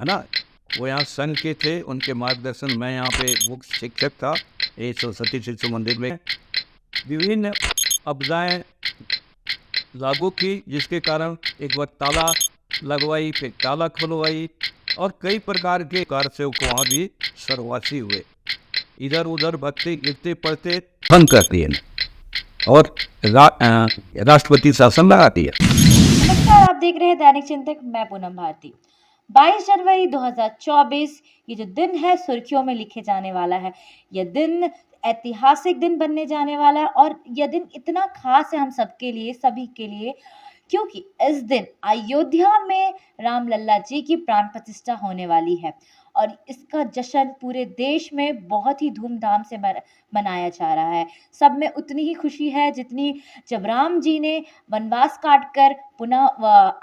ना। वो यहाँ संघ के थे, उनके मार्गदर्शन मैं यहाँ पे मुख्य शिक्षक था ये सरस्वती शिशु मंदिर में। विभिन्न अफजाएँ लागू की, जिसके कारण एक बार ताला लगवाई, फिर ताला खुलवाई और कई प्रकार के कारसेवक वहाँ भी स्वर्गवासी हुए। इधर उधर भक्ति गिरते पड़ते बंद कर दिए और राष्ट्रपति शासन लगा दिया। नमस्कार, आप देख रहे हैं दैनिक चिंतक, मैं पूनम भारती। 22 जनवरी 2024 ये जो दिन है सुर्खियों में लिखे जाने वाला है। यह दिन ऐतिहासिक दिन बनने जाने वाला है और यह दिन इतना खास है हम सबके लिए, सभी के लिए, क्योंकि इस दिन अयोध्या में राम लल्ला जी की प्राण प्रतिष्ठा होने वाली है और इसका जश्न पूरे देश में बहुत ही धूमधाम से मनाया जा रहा है। सब में उतनी ही खुशी है जितनी जब राम जी ने वनवास काटकर पुनः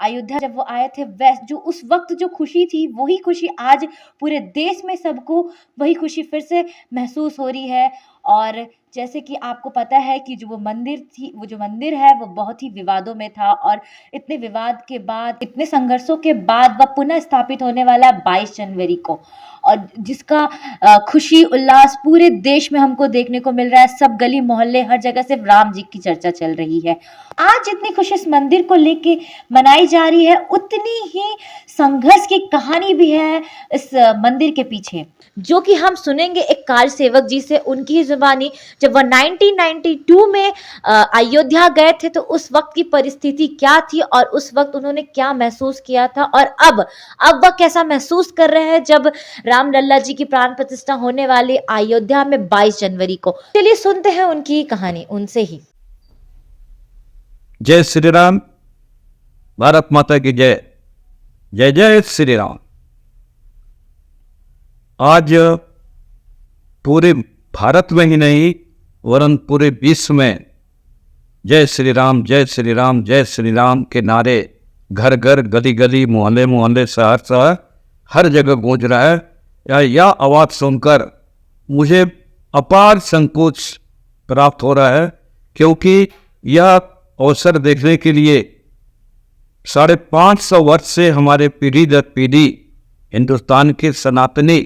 अयोध्या जब वो आए थे, वैसे जो उस वक्त जो खुशी थी वही खुशी आज पूरे देश में सबको वही खुशी फिर से महसूस हो रही है। और जैसे कि आपको पता है कि जो मंदिर है वो बहुत ही विवादों में था और इतने विवाद के बाद, इतने संघर्षों के बाद वह पुनः स्थापित होने वाला है 22 जनवरी को, और जिसका खुशी उल्लास पूरे देश में हमको देखने को मिल रहा है। सब गली मोहल्ले हर जगह सिर्फ राम जी की चर्चा चल रही है। आज जितनी खुशी इस मंदिर को लेके मनाई जा रही है, उतनी ही संघर्ष की कहानी भी है इस मंदिर के पीछे, जो कि हम सुनेंगे एक कार्य सेवक जी से, उनकी जुबानी। जब वह 1992 में अयोध्या गए थे तो उस वक्त की परिस्थिति क्या थी और उस वक्त उन्होंने क्या महसूस किया था, और अब वह कैसा महसूस कर रहे हैं जब राम लल्ला जी की प्राण प्रतिष्ठा होने वाली अयोध्या में 22 जनवरी को। चलिए सुनते हैं उनकी कहानी उनसे ही। जय श्री राम, भारत माता की जय। जय जय श्री राम। आज पूरे भारत में ही नहीं वरन पूरे विश्व में जय श्री राम, जय श्री राम, जय श्री राम के नारे घर घर, गली गली, मोहल्ले मोहल्ले, शहर शहर हर जगह गूंज रहा है। यह आवाज़ सुनकर मुझे अपार संकोच प्राप्त हो रहा है, क्योंकि यह अवसर देखने के लिए 550 वर्ष से हमारे पीढ़ी दर पीढ़ी हिंदुस्तान के सनातनी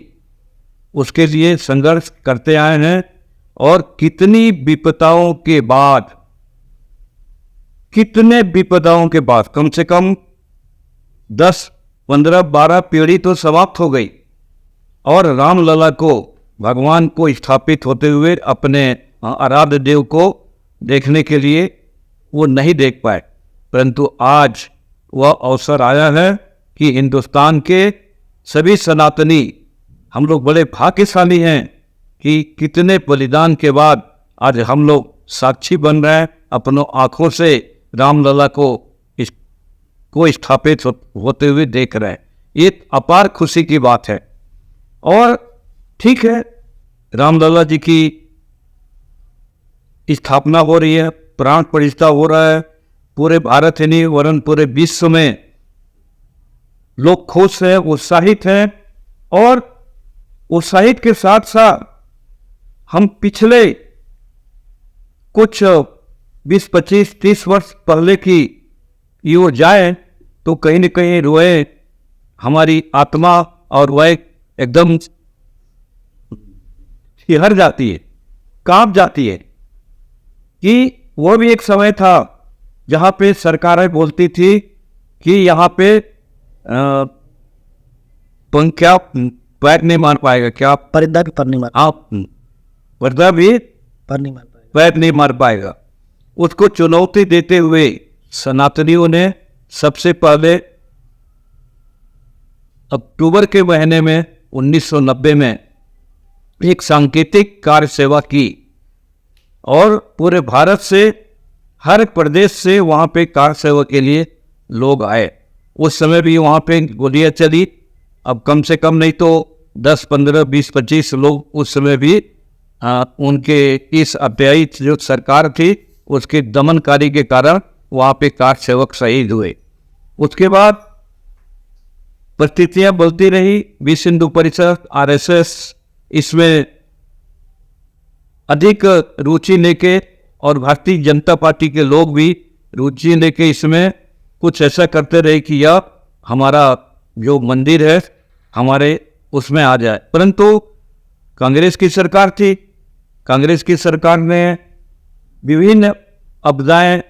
उसके लिए संघर्ष करते आए हैं। और कितनी विपदाओं के बाद, कम से कम 10, 15, 12 पीढ़ी तो समाप्त हो गई और रामलला को, भगवान को स्थापित होते हुए अपने आराध्य देव को देखने के लिए वो नहीं देख पाए। परंतु आज वह अवसर आया है कि हिंदुस्तान के सभी सनातनी, हम लोग बड़े भाग्यशाली हैं कि कितने बलिदान के बाद आज हम लोग साक्षी बन रहे हैं, अपनों आँखों से रामलला को स्थापित होते हुए देख रहे हैं। ये अपार खुशी की बात है। और ठीक है, रामलला जी की स्थापना हो रही है, प्राण प्रतिष्ठा हो रहा है। पूरे भारत ही नहीं वरन पूरे विश्व में लोग खुश हैं, उत्साहित हैं। और उत्साहित के साथ साथ हम पिछले कुछ 20, 25, 30 वर्ष पहले की यो जाए तो कहीं न कहीं रोए हमारी आत्मा, और वह एकदम सिहर जाती है, कांप जाती है कि वो भी एक समय था जहाँ पे सरकारें बोलती थी कि यहाँ पे क्या पैर नहीं मार पाएगा, क्या पर्दा भी पर नहीं मार, आप पर्दा भी पर नहीं मार पाएगा, पैर नहीं मार पाएगा। उसको चुनौती देते हुए सनातनियों ने सबसे पहले अक्टूबर के महीने में 1990 में एक सांकेतिक कार्य सेवा की और पूरे भारत से, हर प्रदेश से वहाँ पे कार्य सेवा के लिए लोग आए। उस समय भी वहाँ पे गोलियाँ चली। अब कम से कम नहीं तो 10, 15, 20, 25 लोग उस समय भी उनके इस अत्यायी जो सरकार थी उसके दमनकारी के कारण वहाँ पे कार्य सेवक शहीद हुए। उसके बाद परिस्थितियाँ बदलती रही। विश्व हिंदू परिषद, RSS इसमें अधिक रुचि लेके और भारतीय जनता पार्टी के लोग भी रुचि लेके इसमें कुछ ऐसा करते रहे कि यह हमारा जो मंदिर है हमारे उसमें आ जाए। परंतु कांग्रेस की सरकार थी, कांग्रेस की सरकार ने विभिन्न आपदाएं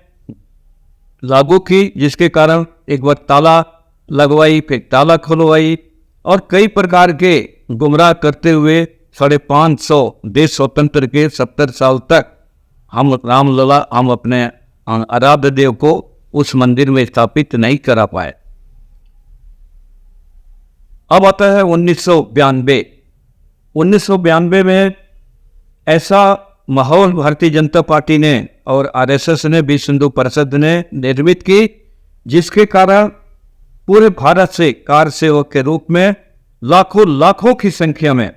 लागू की, जिसके कारण एक बार ताला लगवाई, फिर ताला खुलवाई और कई प्रकार के गुमराह करते हुए 550 देश स्वतंत्र के 70 साल तक हम रामलला, हम अपने आराध्य देव को उस मंदिर में स्थापित नहीं करा पाए। अब आता है 1992। 1992 में ऐसा माहौल भारतीय जनता पार्टी ने और आरएसएस ने, विश्व हिंदू परिषद ने निर्मित की, जिसके कारण पूरे भारत से कार सेवक के रूप में लाखों लाखों की संख्या में,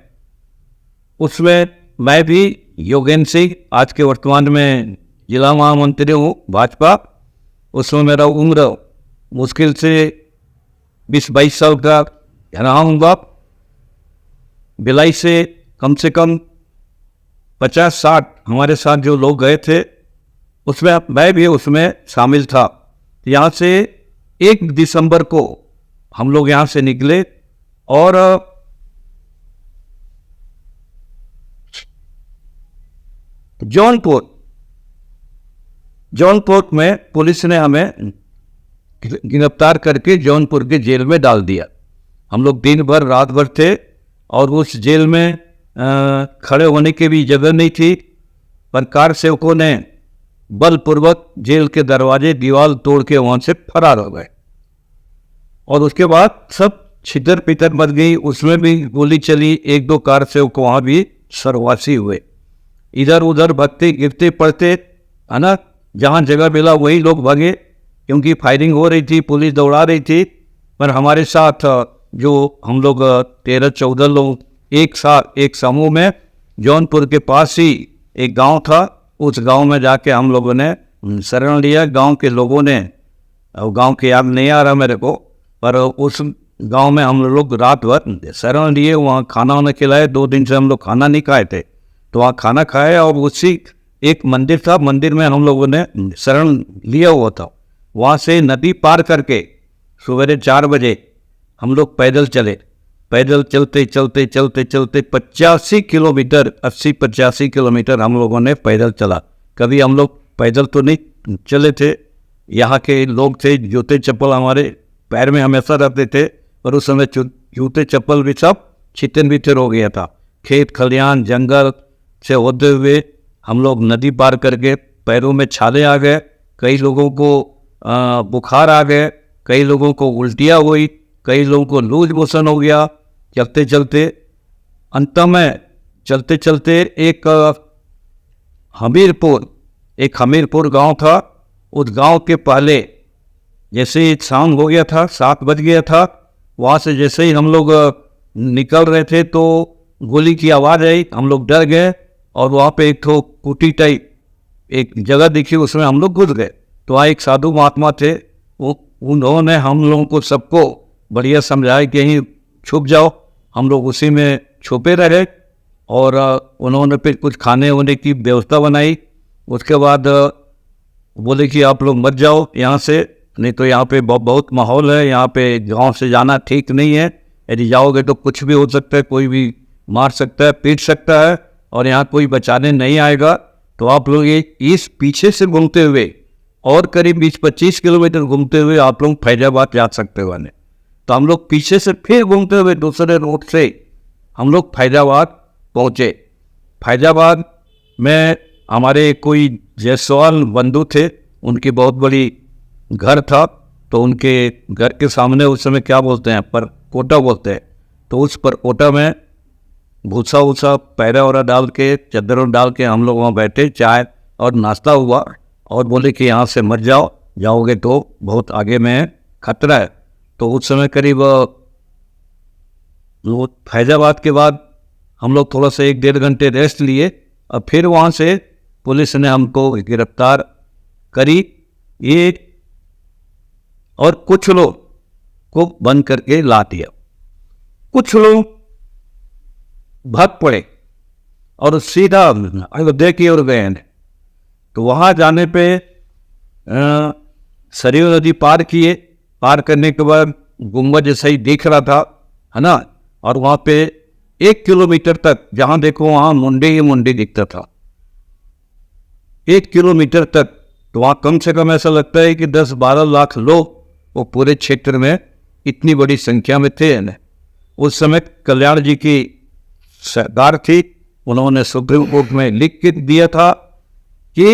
उसमें मैं भी योगेंद्र सिंह, आज के वर्तमान में जिला महामंत्री हूँ भाजपा, उसमें मेरा उम्र मुश्किल से 20-22 साल का रहा हूँगा। भिलाई से कम 50-60 हमारे साथ जो लोग गए थे, उसमें मैं भी उसमें शामिल था। यहाँ से 1 दिसंबर को हम लोग यहाँ से निकले और जौनपुर में पुलिस ने हमें गिरफ्तार करके जौनपुर के जेल में डाल दिया। हम लोग दिन भर रात भर थे और उस जेल में खड़े होने की भी जगह नहीं थी, पर कार सेवकों ने बलपूर्वक जेल के दरवाजे दीवार तोड़ के वहाँ से फरार हो गए और उसके बाद सब छितर पितर मच गई। उसमें भी गोली चली, 1-2 कार सेवक वहाँ भी सर्ववासी हुए। इधर उधर भगते गिरते पड़ते, है ना, जहाँ जगह मिला वही लोग भागे, क्योंकि फायरिंग हो रही थी, पुलिस दौड़ा रही थी। पर हमारे साथ जो हम लोग 13-14 लोग एक साथ एक समूह में जौनपुर के पास ही एक गांव था, उस गांव में जाके हम लोगों ने शरण लिया। गांव के लोगों ने, गांव के याद नहीं आ रहा मेरे को, पर उस गांव में हम लोग रात भर शरण लिए, वहाँ खाना वाना खिलाए। 2 दिन से हम लोग खाना नहीं खाए थे, तो वहाँ खाना खाए और उसी एक मंदिर था, मंदिर में हम लोगों ने शरण लिया हुआ था। वहाँ से नदी पार करके सवेरे 4 बजे हम लोग पैदल चले। पैदल चलते चलते चलते चलते 85 किलोमीटर, 80-85 किलोमीटर हम लोगों ने पैदल चला। कभी हम लोग पैदल तो नहीं चले थे, यहाँ के लोग थे, जूते चप्पल हमारे पैर में हमेशा रहते थे, पर उस समय जूते चप्पल भी सब छितर बितर हो गया था। खेत खलियान जंगल से होते हुए हम लोग नदी पार करके पैरों में छाले आ गए, कई लोगों को बुखार आ गए, कई लोगों को उल्टियाँ हुई, कई लोगों को लूज मोशन हो गया। चलते चलते अंत में चलते चलते एक हमीरपुर गांव था। उस गांव के पहले जैसे ही शाम हो गया था, 7 बज गया था, वहाँ से जैसे ही हम लोग निकल रहे थे तो गोली की आवाज़ आई। हम लोग डर गए और वहाँ पे एक ठो कुटी टाइप एक जगह दिखी, उसमें हम लोग घुस गए। तो वहाँ एक साधु महात्मा थे, उन्होंने हम लोगों को सबको बढ़िया समझाया कि यहीं छुप जाओ। हम लोग उसी में छुपे रहे और उन्होंने फिर कुछ खाने होने की व्यवस्था बनाई। उसके बाद बोले कि आप लोग मत जाओ यहाँ से, नहीं तो यहाँ पे बहुत माहौल है, यहाँ पे गांव से जाना ठीक नहीं है, यदि जाओगे तो कुछ भी हो सकता है, कोई भी मार सकता है, पीट सकता है और यहाँ कोई बचाने नहीं आएगा। तो आप लोग इस पीछे से घूमते हुए और करीब 20-25 किलोमीटर घूमते हुए आप लोग फैजाबाद जा सकते हो। तो हम लोग पीछे से फिर घूमते हुए दूसरे रोड से हम लोग फैजाबाद पहुँचे। फैजाबाद में हमारे कोई जायसवाल बंधु थे, उनकी बहुत बड़ी घर था, तो उनके घर के सामने उस समय क्या बोलते हैं, पर कोटा बोलते हैं। तो उस पर कोटा में भूसा वूसा पैरा वरा डाल के, चद्दर डाल के हम लोग वहाँ बैठे, चाय और नाश्ता हुआ और बोले कि यहाँ से मत जाओ, जाओगे तो बहुत आगे में खतरा है। तो उस समय करीब फैजाबाद के बाद हम लोग थोड़ा सा 1-1.5 घंटे रेस्ट लिए और फिर वहाँ से पुलिस ने हमको गिरफ्तार करी ये और कुछ लोग को बंद करके ला दिया। कुछ लोग भाग पड़े और सीधा अयोध्या की ओर गए हैं। तो वहाँ जाने पे सरयू नदी पार किए। पार करने के बाद गुम्बद जैसा ही दिख रहा था, है ना, और वहाँ पे 1 किलोमीटर तक जहाँ देखो वहाँ मुंडे ही मुंडे दिखता था, 1 किलोमीटर तक। तो वहाँ कम से कम ऐसा लगता है कि 10-12 लाख लोग वो पूरे क्षेत्र में इतनी बड़ी संख्या में थे। उस समय कल्याण जी की सरकार थी, उन्होंने सुप्रीम कोर्ट में लिख के दिया था कि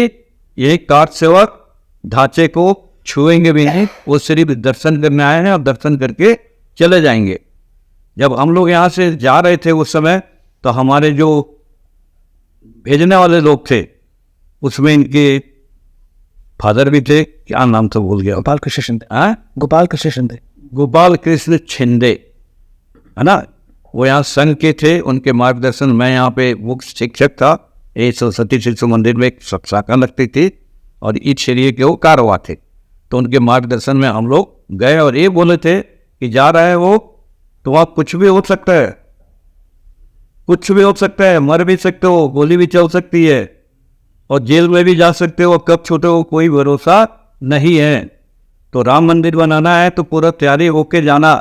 ये कार सेवक ढांचे को छुएंगे भी नहीं, वो सिर्फ दर्शन करने आए हैं और दर्शन करके चले जाएंगे। जब हम लोग यहाँ से जा रहे थे उस समय, तो हमारे जो भेजने वाले लोग थे उसमें इनके फादर भी थे, क्या नाम था भूल गया, गोपाल कृष्ण शिंदे। हाँ, गोपाल कृष्ण शिंदे। गोपाल कृष्ण शिंदे, है ना, वो यहाँ संघ के थे। उनके मार्गदर्शन, मैं यहाँ पे मुख्य शिक्षक था, ये सरस्वती शिशु मंदिर में एक शाखा लगती थी और इस शरीर के वो कारवा थे। तो उनके मार्गदर्शन में हम लोग गए और ये बोले थे कि जा रहा है वो, तो वहाँ कुछ भी हो सकता है, कुछ भी हो सकता है, मर भी सकते हो, गोली भी चल सकती है और जेल में भी जा सकते हो, कब छूटे हो कोई भरोसा नहीं है। तो राम मंदिर बनाना है तो पूरा तैयारी होके जाना।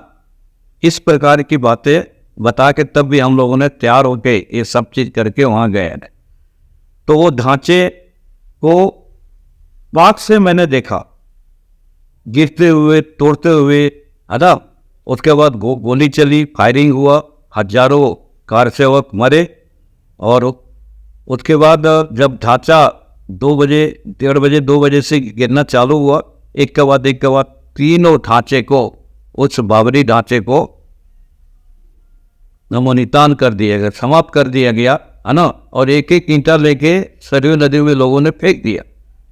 इस प्रकार की बातें बता के तब भी हम लोगों ने तैयार होके ये सब चीज़ करके वहाँ गए। तो वो ढांचे को पास से मैंने देखा गिरते हुए, तोड़ते हुए, है ना। उसके बाद गोली चली, फायरिंग हुआ, हजारों कार सेवक मरे। और उसके बाद जब ढांचा 2 बजे, 1:30 बजे, 2 बजे से गिरना चालू हुआ, एक के बाद तीनों ढांचे को, उस बाबरी ढांचे को नमोनितान कर दिया गया, समाप्त कर दिया गया, है ना। और एक एक ईंटा लेके सरयू नदी में लोगों ने फेंक दिया,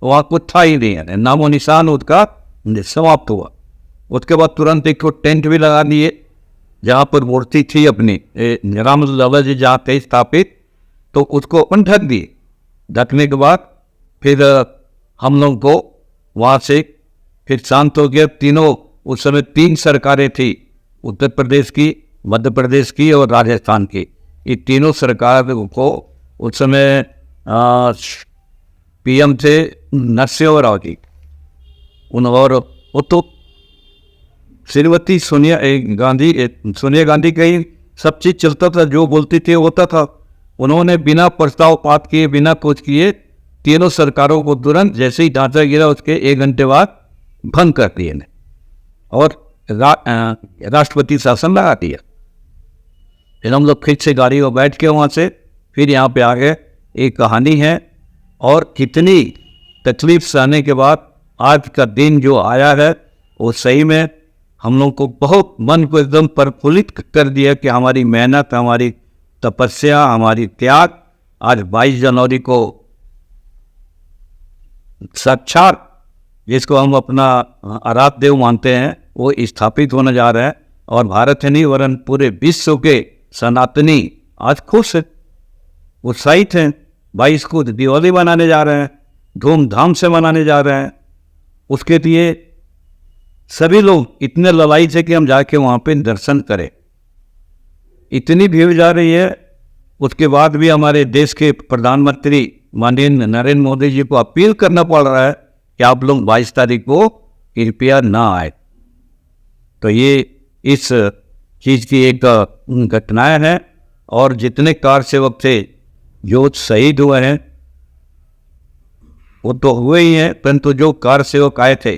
वहाँ कुछ था ही नहीं, है नामो निशान उसका समाप्त हुआ। उसके बाद तुरंत एक तो टेंट भी लगा दिए जहाँ पर मूर्ति थी अपनी राम लला जी जहाँ थे स्थापित, तो उसको अपन ढक दिए। ढकने के बाद फिर हम लोग को वहाँ से फिर शांत हो गया। तीनों, उस समय 3 सरकारें थी, उत्तर प्रदेश की, मध्य प्रदेश की और राजस्थान की। ये तीनों सरकार को उस समय पीएम थे नरसिंह राव जी, और वो तो श्रीमती सोनिया गांधी का ही सब चीज़ चलता था, जो बोलती थी होता था। उन्होंने बिना प्रस्ताव पात किए, बिना कुछ किए, तीनों सरकारों को तुरंत जैसे ही ढांचा गिरा उसके 1 घंटे बाद भंग कर दिए और राष्ट्रपति शासन लगा दिया। फिर हम लोग फिर से गाड़ी में बैठ के वहाँ से फिर यहाँ पे आ गए। एक कहानी है, और कितनी तकलीफ सहने के बाद आज का दिन जो आया है वो सही में हम लोग को बहुत मन को एकदम प्रफुल्लित कर दिया कि हमारी मेहनत, हमारी तपस्या, हमारी त्याग आज 22 जनवरी को साक्षात, जिसको हम अपना आराध्य देव मानते हैं, वो स्थापित होने जा रहा है। और भारत ही नहीं वरन पूरे विश्व के सनातनी आज खुश है, उत्साहित हैं। 22 को दिवाली मनाने जा रहे हैं, धूमधाम से मनाने जा रहे हैं। उसके लिए सभी लोग इतने ललाई से कि हम जाके वहाँ पे दर्शन करें, इतनी भीड़ जा रही है। उसके बाद भी हमारे देश के प्रधानमंत्री माननीय नरेंद्र मोदी जी को अपील करना पड़ रहा है कि आप लोग 22 तारीख को कृपया ना आए। तो ये इस चीज़ की एक घटनाएं हैं। और जितने कार सेवक थे जो शहीद हुए हैं वो तो हुए ही हैं, परंतु जो कार सेवक आए थे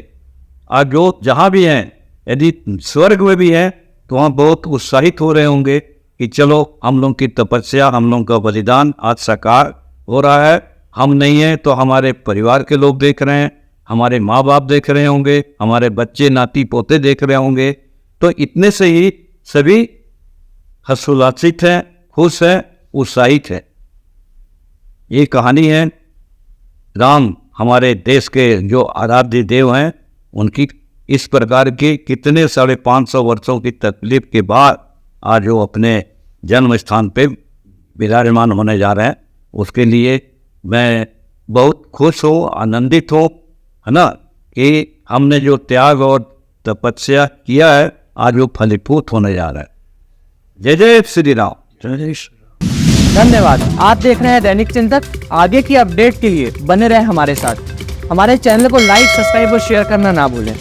आज जो जहाँ भी हैं, यदि स्वर्ग में भी हैं तो वहाँ बहुत उत्साहित हो रहे होंगे कि चलो हम लोग की तपस्या, हम लोग का बलिदान आज साकार हो रहा है। हम नहीं हैं तो हमारे परिवार के लोग देख रहे हैं, हमारे माँ बाप देख रहे होंगे, हमारे बच्चे नाती पोते देख रहे होंगे। तो इतने से ही सभी हर्षोल्लासित हैं, खुश हैं, उत्साहित हैं। ये कहानी है राम, हमारे देश के जो आराध्य देव हैं, उनकी इस प्रकार के कितने 550 वर्षों की तकलीफ के बाद आज वो अपने जन्म स्थान पे विराजमान होने जा रहे हैं। उसके लिए मैं बहुत खुश हूँ, आनंदित हूँ, है ना, कि हमने जो त्याग और तपस्या किया है आज वो फलीभूत होने जा रहा है। जय जय श्री राम। जय श्री धन्यवाद। आप देख रहे हैं दैनिक चिंतक। आगे की अपडेट के लिए बने रहें हमारे साथ। हमारे चैनल को लाइक, सब्सक्राइब और शेयर करना ना भूलें।